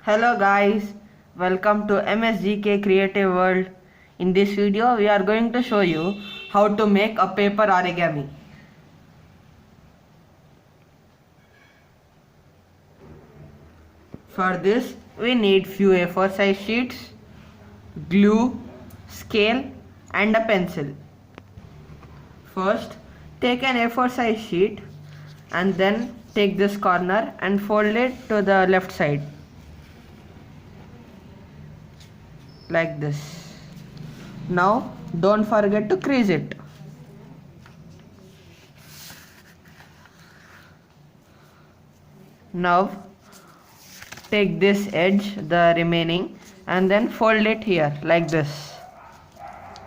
Hello guys, welcome to MSGK Creative World. In this video we are going to show you how to make a paper origami. For this we need few A4 size sheets, glue, scale and a pencil. First take an A4 size sheet and then take this corner and fold it to the left side. Like this. Now don't forget to crease it. Now take this edge, the remaining, and then fold it here like this.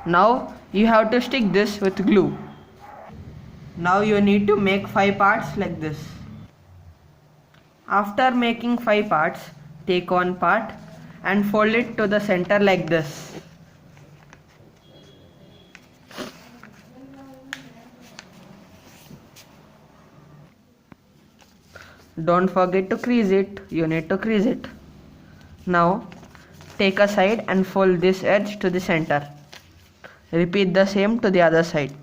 Now you have to stick this with glue. Now you need to make 5 parts like this. After making 5 parts, take one part and fold it to the center like this. Don't forget to crease it, you need to crease it. Now take a side and fold this edge to the center. Repeat the same to the other side.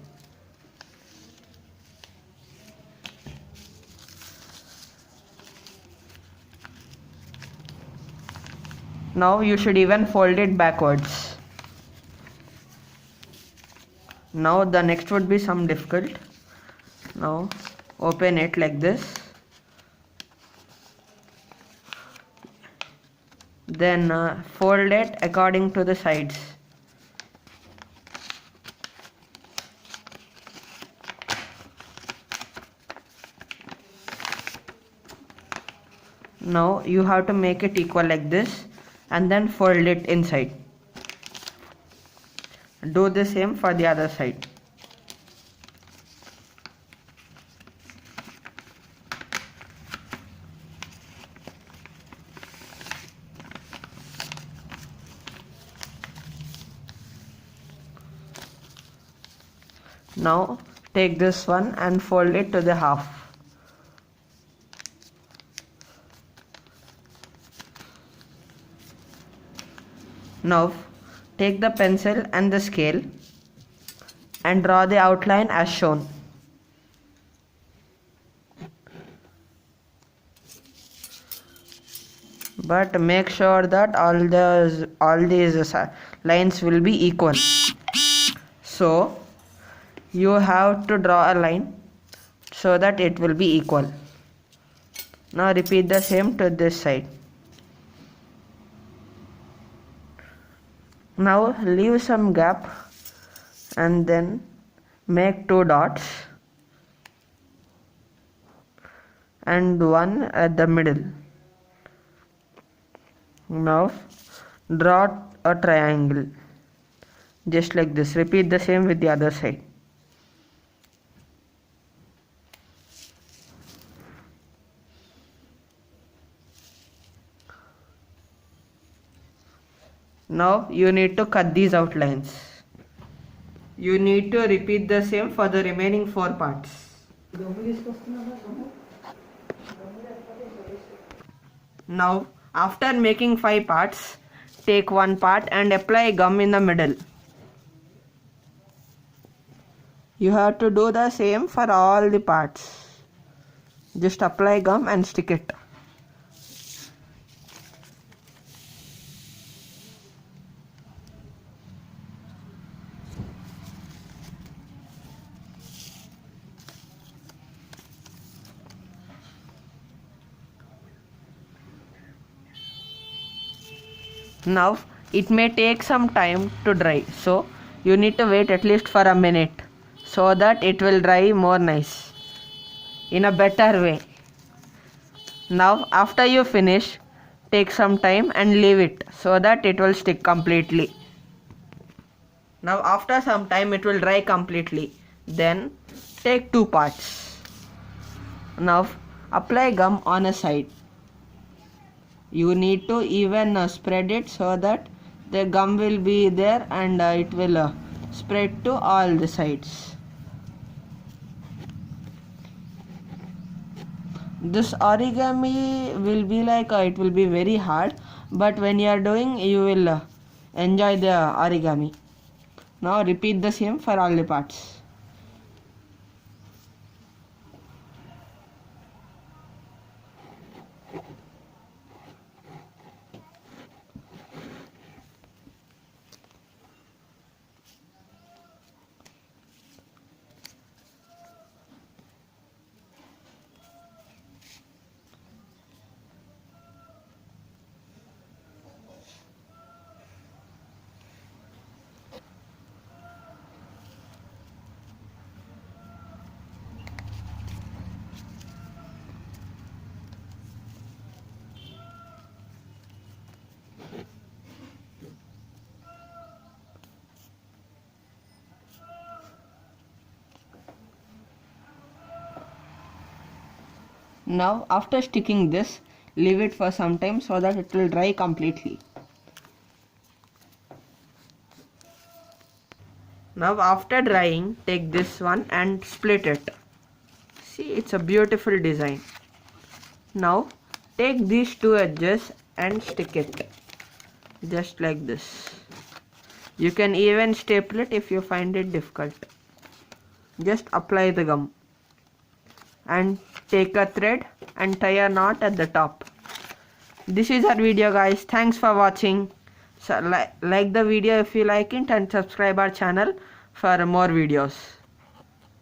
Now you should even fold it backwards. Now the next would be some difficult. Now open it like this. Then fold it according to the sides. Now you have to make it equal like this and then fold it inside. Do the same for the other side. Now take this one and fold it to the half. Now take the pencil and the scale and draw the outline as shown. But make sure that all these lines will be equal. So you have to draw a line so that it will be equal. Now repeat the same to this side. Now leave some gap and then make 2 dots and one at the middle. Now draw a triangle just like this. Repeat the same with the other side. Now you need to cut these outlines. You need to repeat the same for the remaining 4 parts. Now after making 5 parts, take one part and apply gum in the middle. You have to do the same for all the parts. Just apply gum and stick it. Now it may take some time to dry, so you need to wait at least for a minute so that it will dry more nice in a better way. Now after you finish, take some time and leave it so that it will stick completely. Now after some time it will dry completely. Then take 2 parts. Now apply gum on a side. You need to even spread it so that the gum will be there and it will spread to all the sides. This origami will be like it will be very hard, but when you are doing, you will enjoy the origami. Now repeat the same for all the parts. Now after sticking this, leave it for some time so that it will dry completely. Now after drying, take this one and split it. See, it's a beautiful design. Now take these two edges and stick it just like this. You can even staple it if you find it difficult. Just apply the gum and take a thread and tie a knot at the top. This is our video, guys. Thanks for watching. So like the video if you like it, and subscribe our channel for more videos.